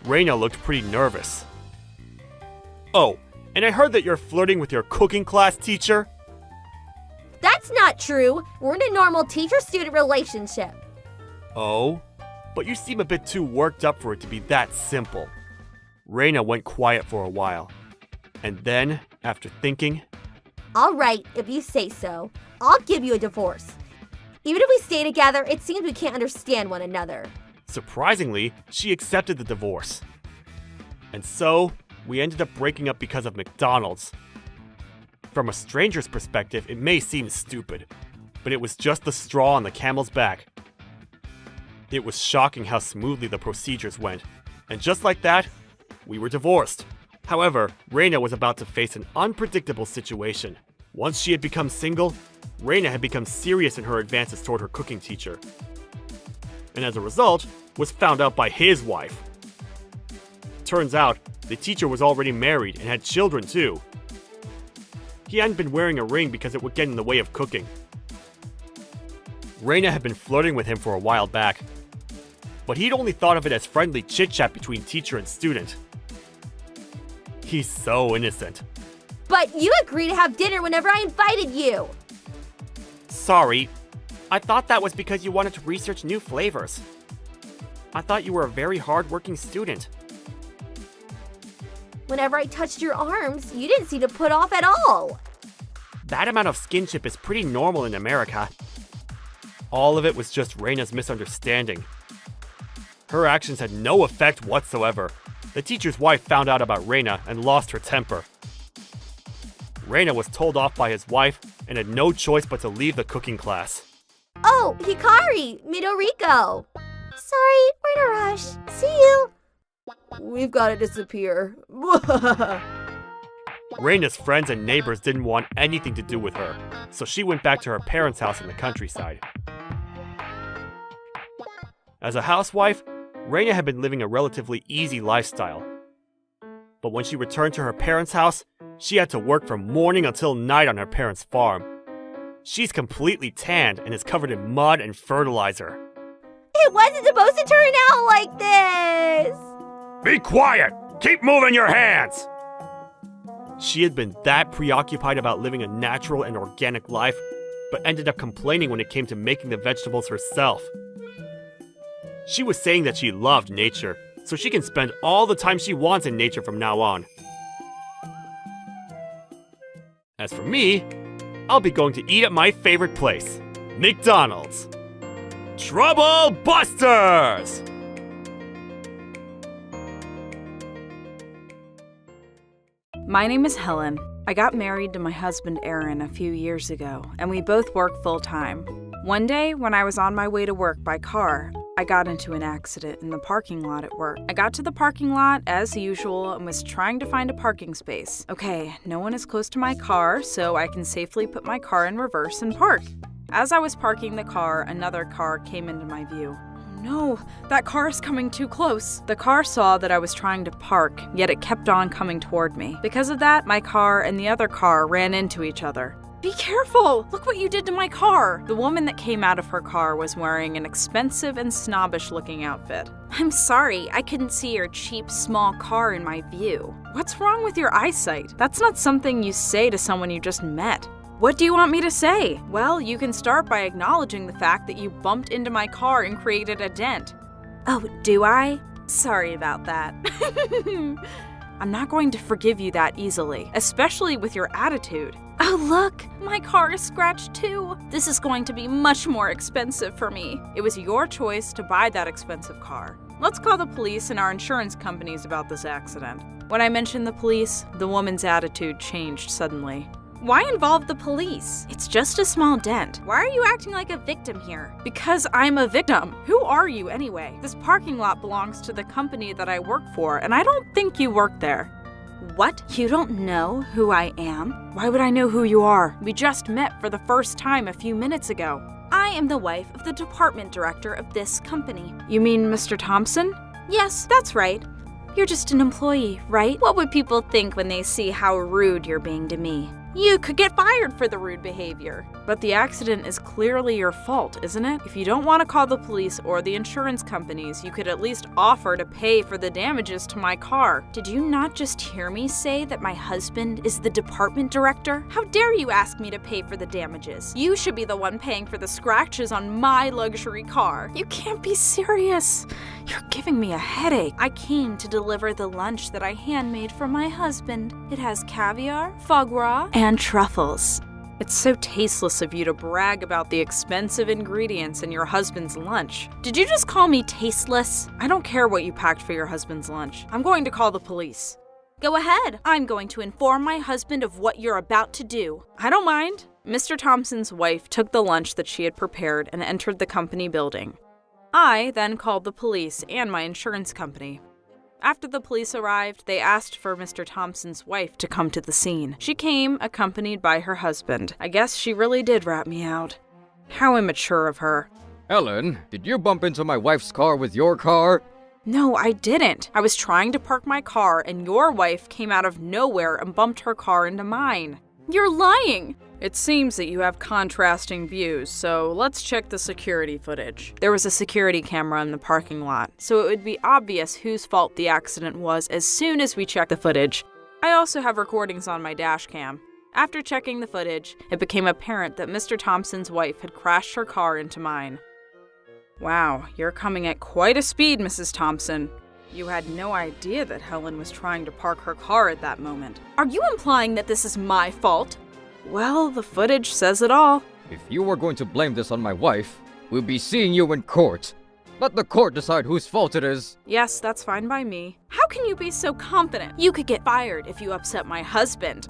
Raina looked pretty nervous. Oh, and I heard that you're flirting with your cooking class teacher? That's not true. We're in a normal teacher-student relationship. Oh? But you seem a bit too worked up for it to be that simple. Raina went quiet for a while. And then, after thinking, All right, if you say so. I'll give you a divorce. Even if we stay together, it seems we can't understand one another. surprisingly, she accepted the divorce. And so, we ended up breaking up because of McDonald's. From a stranger's perspective, it may seem stupid, but it was just the straw on the camel's back. It was shocking how smoothly the procedures went, and just like that, we were divorced. However, Raina was about to face an unpredictable situation. Once she had become single, Raina had become serious in her advances toward her cooking teacher. And as a result, was found out by his wife. Turns out, the teacher was already married and had children too. He hadn't been wearing a ring because it would get in the way of cooking. Raina had been flirting with him for a while back, but he'd only thought of it as friendly chit-chat between teacher and student. He's so innocent. But you agreed to have dinner whenever I invited you. Sorry, I thought that was because you wanted to research new flavors. I thought you were a very hard-working student. Whenever I touched your arms, you didn't seem to put off at all. That amount of skinship is pretty normal in America. All of it was just Raina's misunderstanding. Her actions had no effect whatsoever. The teacher's wife found out about Raina and lost her temper. Raina was told off by his wife and had no choice but to leave the cooking class. Oh, Hikari, Midoriko. Sorry, we're in a rush. See you. We've got to disappear. Raina's friends and neighbors didn't want anything to do with her, so she went back to her parents' house in the countryside. As a housewife, Raina had been living a relatively easy lifestyle. But when she returned to her parents' house, she had to work from morning until night on her parents' farm. She's completely tanned and is covered in mud and fertilizer. It wasn't supposed to turn out like this. Be quiet! Keep moving your hands! She had been that preoccupied about living a natural and organic life, but ended up complaining when it came to making the vegetables herself. She was saying that she loved nature, so she can spend all the time she wants in nature from now on. As for me, I'll be going to eat at my favorite place, McDonald's. Trouble Busters! My name is Helen. I got married to my husband Aaron a few years ago, and we both work full-time. One day, when I was on my way to work by car, I got into an accident in the parking lot at work. I got to the parking lot, as usual, and was trying to find a parking space. Okay, no one is close to my car, so I can safely put my car in reverse and park. As I was parking the car, another car came into my view. No, that car is coming too close. The car saw that I was trying to park, yet it kept on coming toward me. Because of that, my car and the other car ran into each other. Be careful! Look what you did to my car! The woman that came out of her car was wearing an expensive and snobbish-looking outfit. I'm sorry, I couldn't see your cheap, small car in my view. What's wrong with your eyesight? That's not something you say to someone you just met. What do you want me to say? Well, you can start by acknowledging the fact that you bumped into my car and created a dent. Oh, do I? Sorry about that. I'm not going to forgive you that easily, especially with your attitude. Oh look, my car is scratched too. This is going to be much more expensive for me. It was your choice to buy that expensive car. Let's call the police and our insurance companies about this accident. When I mentioned the police, the woman's attitude changed suddenly. Why involve the police? It's just a small dent. Why are you acting like a victim here? Because I'm a victim. Who are you anyway? This parking lot belongs to the company that I work for, and I don't think you work there. What? You don't know who I am? Why would I know who you are? We just met for the first time a few minutes ago. I am the wife of the department director of this company. You mean Mr. Thompson? Yes, that's right. You're just an employee, right? What would people think when they see how rude you're being to me? You could get fired for the rude behavior. But the accident is clearly your fault, isn't it? If you don't want to call the police or the insurance companies, you could at least offer to pay for the damages to my car. Did you not just hear me say that my husband is the department director? How dare you ask me to pay for the damages? You should be the one paying for the scratches on my luxury car. You can't be serious. You're giving me a headache. I came to deliver the lunch that I handmade for my husband. It has caviar, foie gras, and truffles. It's so tasteless of you to brag about the expensive ingredients in your husband's lunch. Did you just call me tasteless? I don't care what you packed for your husband's lunch. I'm going to call the police. Go ahead. I'm going to inform my husband of what you're about to do. I don't mind. Mr. Thompson's wife took the lunch that she had prepared and entered the company building. I then called the police and my insurance company. After the police arrived, they asked for Mr. Thompson's wife to come to the scene. She came, accompanied by her husband. I guess she really did rat me out. How immature of her. Helen, did you bump into my wife's car with your car? No, I didn't. I was trying to park my car, and your wife came out of nowhere and bumped her car into mine. You're lying! It seems that you have contrasting views, so let's check the security footage. There was a security camera in the parking lot, so it would be obvious whose fault the accident was as soon as we check the footage. I also have recordings on my dash cam. After checking the footage, it became apparent that Mr. Thompson's wife had crashed her car into mine. Wow, you're coming at quite a speed, Mrs. Thompson. You had no idea that Helen was trying to park her car at that moment. Are you implying that this is my fault? Well, the footage says it all. If you were going to blame this on my wife, we'll be seeing you in court. Let the court decide whose fault it is. Yes, that's fine by me. How can you be so confident? You could get fired if you upset my husband.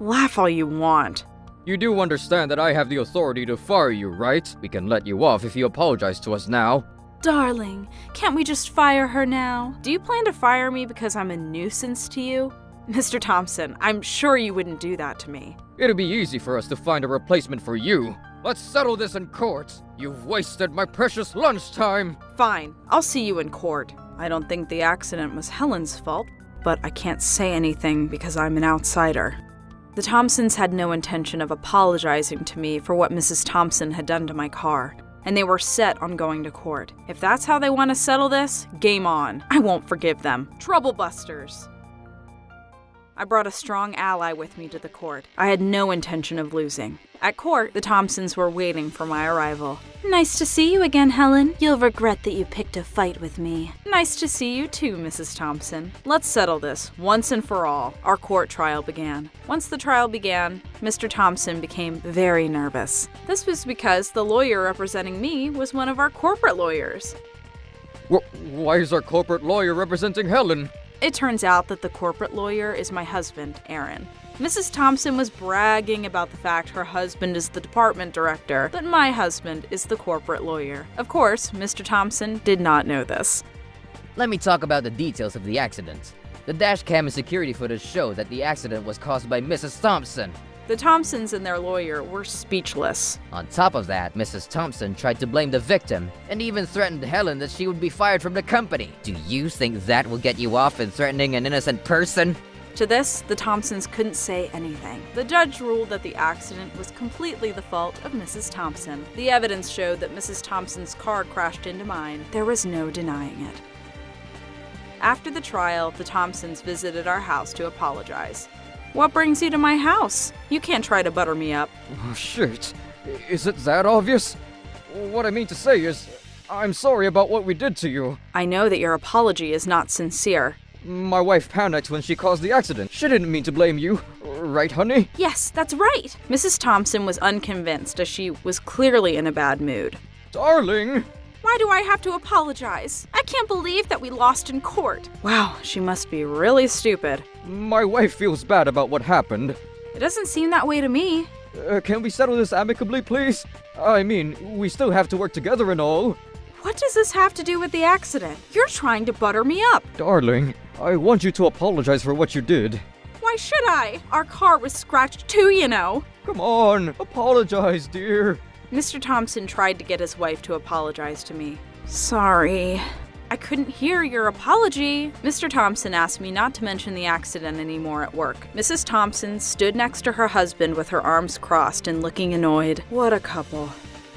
Laugh all you want. You do understand that I have the authority to fire you, right? We can let you off if you apologize to us now. Darling, can't we just fire her now? Do you plan to fire me because I'm a nuisance to you? Mr. Thompson, I'm sure you wouldn't do that to me. It'll be easy for us to find a replacement for you. Let's settle this in court. You've wasted my precious lunchtime. Fine, I'll see you in court. I don't think the accident was Helen's fault, but I can't say anything because I'm an outsider. The Thompsons had no intention of apologizing to me for what Mrs. Thompson had done to my car, and they were set on going to court. If that's how they want to settle this, game on. I won't forgive them. Troublebusters. I brought a strong ally with me to the court. I had no intention of losing. At court, the Thompsons were waiting for my arrival. Nice to see you again, Helen. You'll regret that you picked a fight with me. Nice to see you too, Mrs. Thompson. Let's settle this, once and for all. Our court trial began. Once the trial began, Mr. Thompson became very nervous. This was because the lawyer representing me was one of our corporate lawyers. Why is our corporate lawyer representing Helen? It turns out that the corporate lawyer is my husband, Aaron. Mrs. Thompson was bragging about the fact her husband is the department director, but my husband is the corporate lawyer. Of course, Mr. Thompson did not know this. Let me talk about the details of the accident. The dash cam and security footage show that the accident was caused by Mrs. Thompson. The Thompsons and their lawyer were speechless. On top of that, Mrs. Thompson tried to blame the victim and even threatened Helen that she would be fired from the company. Do you think that will get you off in threatening an innocent person? To this, the Thompsons couldn't say anything. The judge ruled that the accident was completely the fault of Mrs. Thompson. The evidence showed that Mrs. Thompson's car crashed into mine. There was no denying it. After the trial, the Thompsons visited our house to apologize. What brings you to my house? You can't try to butter me up. Oh, shit. Is it that obvious? What I mean to say is, I'm sorry about what we did to you. I know that your apology is not sincere. My wife panicked when she caused the accident. She didn't mean to blame you. Right, honey? Yes, that's right. Mrs. Thompson was unconvinced as she was clearly in a bad mood. Darling! Why do I have to apologize? I can't believe that we lost in court. Wow, she must be really stupid. My wife feels bad about what happened. It doesn't seem that way to me. Can we settle this amicably, please? I mean, we still have to work together and all. What does this have to do with the accident? You're trying to butter me up. Darling, I want you to apologize for what you did. Why should I? Our car was scratched too, you know. Come on, apologize, dear. Mr. Thompson tried to get his wife to apologize to me. Sorry. I couldn't hear your apology. Mr. Thompson asked me not to mention the accident anymore at work. Mrs. Thompson stood next to her husband with her arms crossed and looking annoyed. What a couple.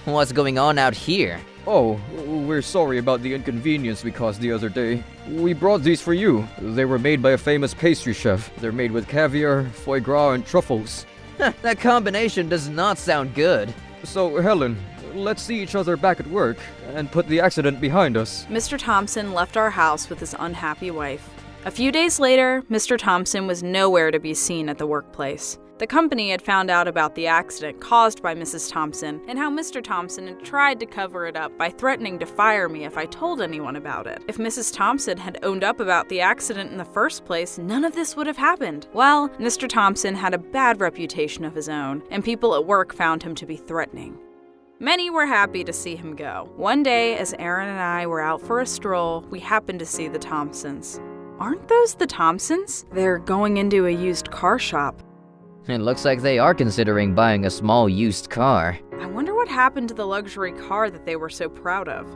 What's going on out here? Oh, we're sorry about the inconvenience we caused the other day. We brought these for you. They were made by a famous pastry chef. They're made with caviar, foie gras, and truffles. That combination does not sound good. So, Helen, let's see each other back at work and put the accident behind us. Mr. Thompson left our house with his unhappy wife. A few days later, Mr. Thompson was nowhere to be seen at the workplace. The company had found out about the accident caused by Mrs. Thompson and how Mr. Thompson had tried to cover it up by threatening to fire me if I told anyone about it. If Mrs. Thompson had owned up about the accident in the first place, none of this would have happened. Well, Mr. Thompson had a bad reputation of his own, and people at work found him to be threatening. Many were happy to see him go. One day, as Aaron and I were out for a stroll, we happened to see the Thompsons. Aren't those the Thompsons? They're going into a used car shop. It looks like they are considering buying a small used car. I wonder what happened to the luxury car that they were so proud of.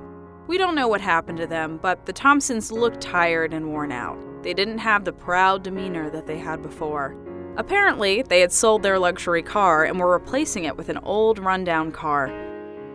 We don't know what happened to them, but the Thompsons looked tired and worn out. They didn't have the proud demeanor that they had before. Apparently, they had sold their luxury car and were replacing it with an old, rundown car.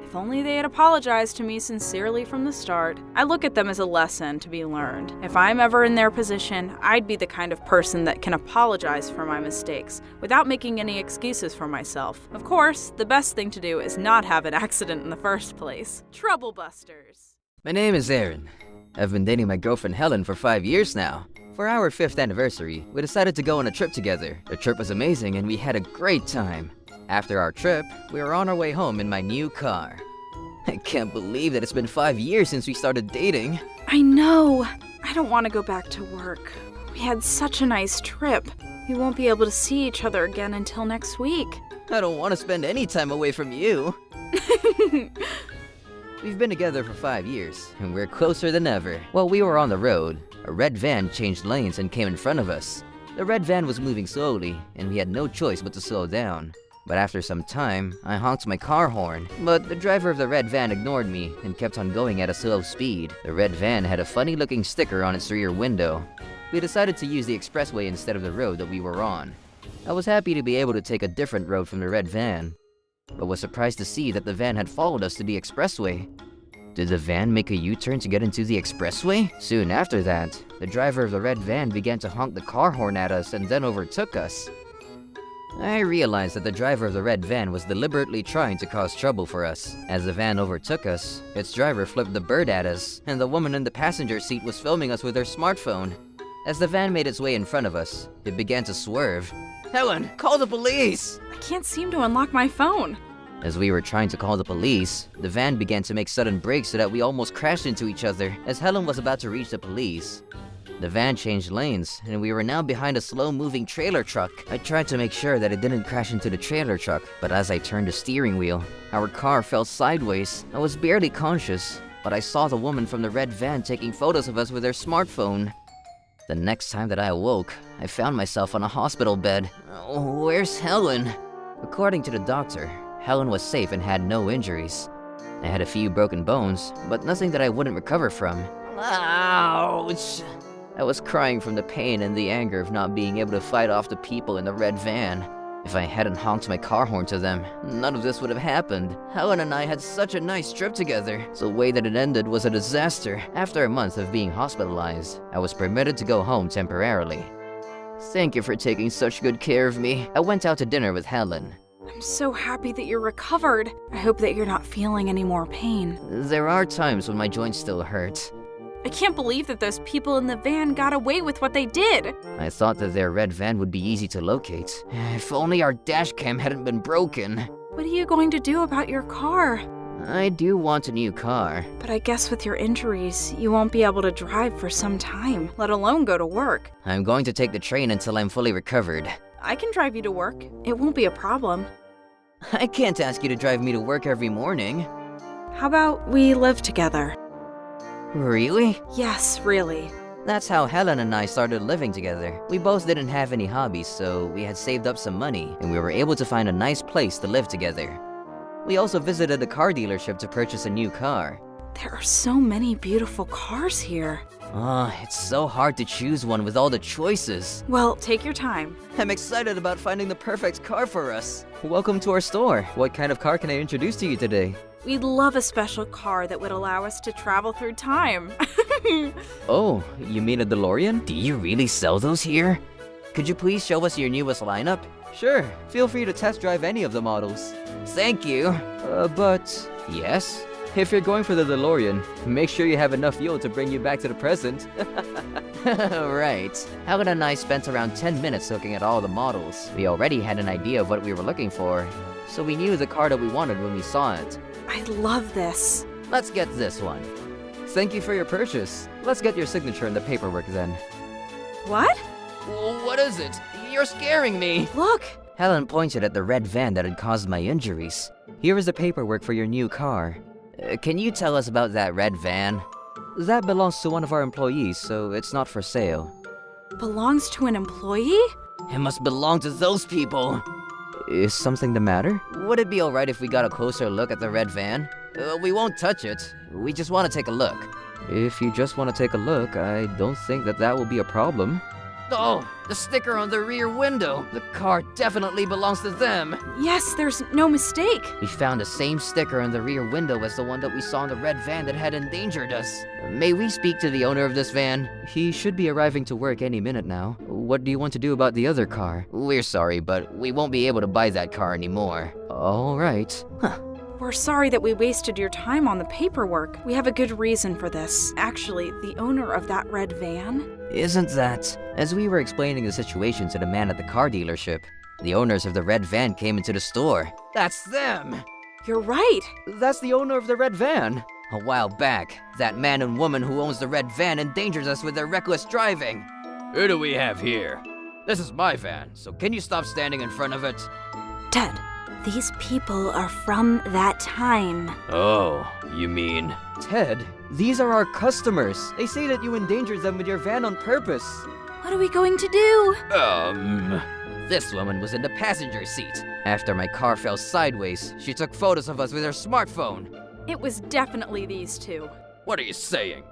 If only they had apologized to me sincerely from the start. I look at them as a lesson to be learned. If I'm ever in their position, I'd be the kind of person that can apologize for my mistakes without making any excuses for myself. Of course, the best thing to do is not have an accident in the first place. Trouble busters. My name is Aaron. I've been dating my girlfriend Helen for 5 years now. For our 5th anniversary, we decided to go on a trip together. The trip was amazing and we had a great time. After our trip, we were on our way home in my new car. I can't believe that it's been 5 years since we started dating. I know. I don't want to go back to work. We had such a nice trip. We won't be able to see each other again until next week. I don't want to spend any time away from you. We've been together for 5 years, and we're closer than ever. While we were on the road, a red van changed lanes and came in front of us. The red van was moving slowly, and we had no choice but to slow down. But after some time, I honked my car horn, but the driver of the red van ignored me and kept on going at a slow speed. The red van had a funny-looking sticker on its rear window. We decided to use the expressway instead of the road that we were on. I was happy to be able to take a different road from the red van, but was surprised to see that the van had followed us to the expressway. Did the van make a U-turn to get into the expressway? Soon after that, the driver of the red van began to honk the car horn at us and then overtook us. I realized that the driver of the red van was deliberately trying to cause trouble for us. As the van overtook us, its driver flipped the bird at us, and the woman in the passenger seat was filming us with her smartphone. As the van made its way in front of us, it began to swerve. Helen, call the police! I can't seem to unlock my phone. As we were trying to call the police, the van began to make sudden brakes so that we almost crashed into each other as Helen was about to reach the police. The van changed lanes, and we were now behind a slow-moving trailer truck. I tried to make sure that it didn't crash into the trailer truck, but as I turned the steering wheel, our car fell sideways. I was barely conscious, but I saw the woman from the red van taking photos of us with her smartphone. The next time that I awoke, I found myself on a hospital bed. Oh, where's Helen? According to the doctor, Helen was safe and had no injuries. I had a few broken bones, but nothing that I wouldn't recover from. Ouch! I was crying from the pain and the anger of not being able to fight off the people in the red van. If I hadn't honked my car horn to them, none of this would have happened. Helen and I had such a nice trip together. So the way that it ended was a disaster. After a month of being hospitalized, I was permitted to go home temporarily. Thank you for taking such good care of me. I went out to dinner with Helen. I'm I'm so happy that you're recovered. I hope that you're not feeling any more pain. There are times when my joints still hurt. I can't believe that those people in the van got away with what they did. I thought that their red van would be easy to locate. If only our dash cam hadn't been broken. What are you going to do about your car? I do want a new car. But I guess with your injuries, you won't be able to drive for some time, let alone go to work. I'm going to take the train until I'm fully recovered. I can drive you to work. It won't be a problem. I can't ask you to drive me to work every morning. How about we live together? Really? Yes, really. That's how Helen and I started living together. We both didn't have any hobbies, so we had saved up some money, and we were able to find a nice place to live together. We also visited a car dealership to purchase a new car. There are so many beautiful cars here. It's so hard to choose one with all the choices. Well, take your time. I'm excited about finding the perfect car for us. Welcome to our store. What kind of car can I introduce to you today? We'd love a special car that would allow us to travel through time. Oh, you mean a DeLorean? Do you really sell those here? Could you please show us your newest lineup? Sure, feel free to test drive any of the models. Thank you. But... Yes? If you're going for the DeLorean, make sure you have enough fuel to bring you back to the present. Right. Helen and I spent around 10 minutes looking at all the models. We already had an idea of what we were looking for, so we knew the car that we wanted when we saw it. I love this. Let's get this one. Thank you for your purchase. Let's get your signature in the paperwork then. What? What is it? You're scaring me! Look! Helen pointed at the red van that had caused my injuries. Here is the paperwork for your new car. Can you tell us about that red van? That belongs to one of our employees, so it's not for sale. Belongs to an employee? It must belong to those people. Is something the matter? Would it be alright if we got a closer look at the red van? We won't touch it. We just want to take a look. If you just want to take a look, I don't think that will be a problem. Oh, the sticker on the rear window. The car definitely belongs to them. Yes, there's no mistake. We found the same sticker on the rear window as the one that we saw in the red van that had endangered us. May we speak to the owner of this van? He should be arriving to work any minute now. What do you want to do about the other car? We're sorry, but we won't be able to buy that car anymore. All right. We're sorry that we wasted your time on the paperwork. We have a good reason for this. Actually, the owner of that red van... Isn't that? As we were explaining the situation to the man at the car dealership, the owners of the red van came into the store. That's them! You're right! That's the owner of the red van. A while back, that man and woman who owns the red van endangered us with their reckless driving. Who do we have here? This is my van, so can you stop standing in front of it? Ted, these people are from that time. Oh, you mean... Ted, these are our customers. They say that you endangered them with your van on purpose. What are we going to do? This woman was in the passenger seat. After my car fell sideways, she took photos of us with her smartphone. It was definitely these two. What are you saying?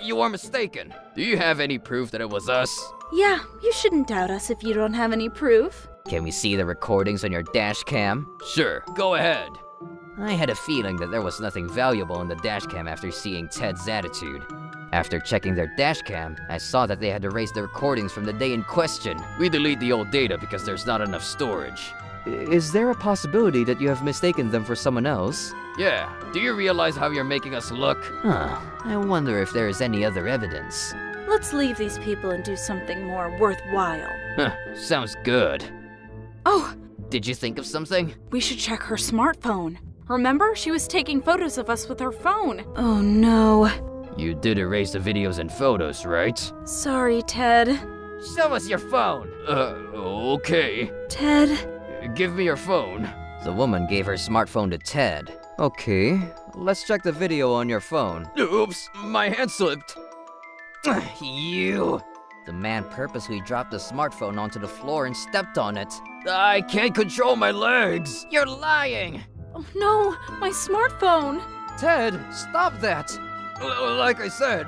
You are mistaken. Do you have any proof that it was us? Yeah, you shouldn't doubt us if you don't have any proof. Can we see the recordings on your dash cam? Sure, go ahead. I had a feeling that there was nothing valuable in the dash cam after seeing Ted's attitude. After checking their dash cam, I saw that they had erased the recordings from the day in question. We delete the old data because there's not enough storage. Is there a possibility that you have mistaken them for someone else? Yeah. Do you realize how you're making us look? I wonder if there is any other evidence. Let's leave these people and do something more worthwhile. Sounds good. Oh! Did you think of something? We should check her smartphone. Remember? She was taking photos of us with her phone. Oh no. You did erase the videos and photos, right? Sorry, Ted. Show us your phone! Okay. Ted? Give me your phone. The woman gave her smartphone to Ted. Okay, let's check the video on your phone. Oops, my hand slipped. You! The man purposely dropped the smartphone onto the floor and stepped on it. I can't control my legs! You're lying! Oh no, my smartphone! Ted, stop that! Like I said,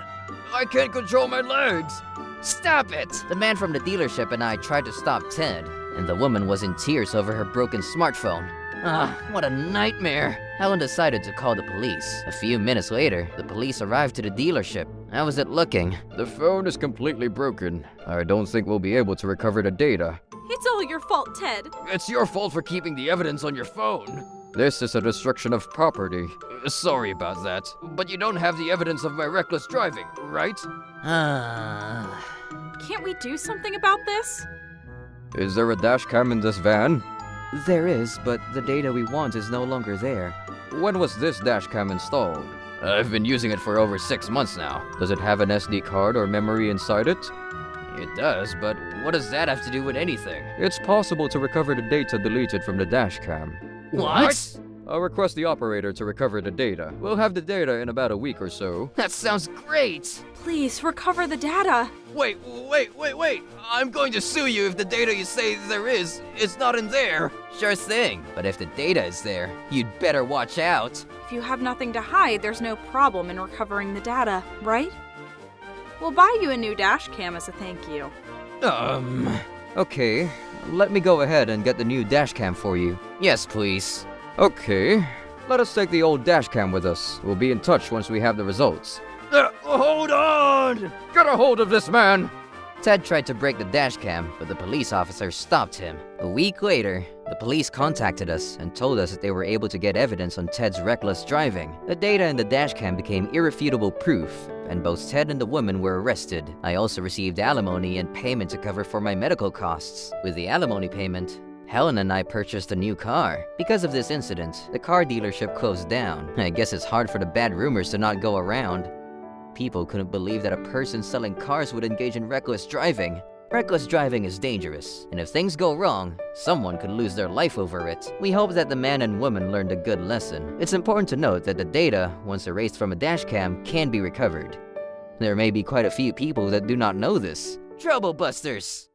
I can't control my legs! Stop it! The man from the dealership and I tried to stop Ted, and the woman was in tears over her broken smartphone. What a nightmare. Helen decided to call the police. A few minutes later, the police arrived to the dealership. How was it looking? The phone is completely broken. I don't think we'll be able to recover the data. It's all your fault, Ted. It's your fault for keeping the evidence on your phone. This is a destruction of property. Sorry about that. But you don't have the evidence of my reckless driving, right? Can't we do something about this? Is there a dash cam in this van? There is, but the data we want is no longer there. When was this dash cam installed? I've been using it for over 6 months now. Does it have an SD card or memory inside it? It does, but what does that have to do with anything? It's possible to recover the data deleted from the dash cam. What? I'll request the operator to recover the data. We'll have the data in about a week or so. That sounds great! Please, recover the data. Wait! I'm going to sue you if the data you say there is not in there! Sure thing, but if the data is there, you'd better watch out. If you have nothing to hide, there's no problem in recovering the data, right? We'll buy you a new dash cam as a thank you. Okay. Let me go ahead and get the new dash cam for you. Yes, please. Okay. Let us take the old dash cam with us. We'll be in touch once we have the results. Hold on! Get a hold of this man! Ted tried to break the dash cam, but the police officer stopped him. A week later, the police contacted us and told us that they were able to get evidence on Ted's reckless driving. The data in the dash cam became irrefutable proof, and both Ted and the woman were arrested. I also received alimony and payment to cover for my medical costs. With the alimony payment, Helen and I purchased a new car. Because of this incident, the car dealership closed down. I guess it's hard for the bad rumors to not go around. People couldn't believe that a person selling cars would engage in reckless driving. Reckless driving is dangerous, and if things go wrong, someone could lose their life over it. We hope that the man and woman learned a good lesson. It's important to note that the data, once erased from a dashcam, can be recovered. There may be quite a few people that do not know this. Trouble busters!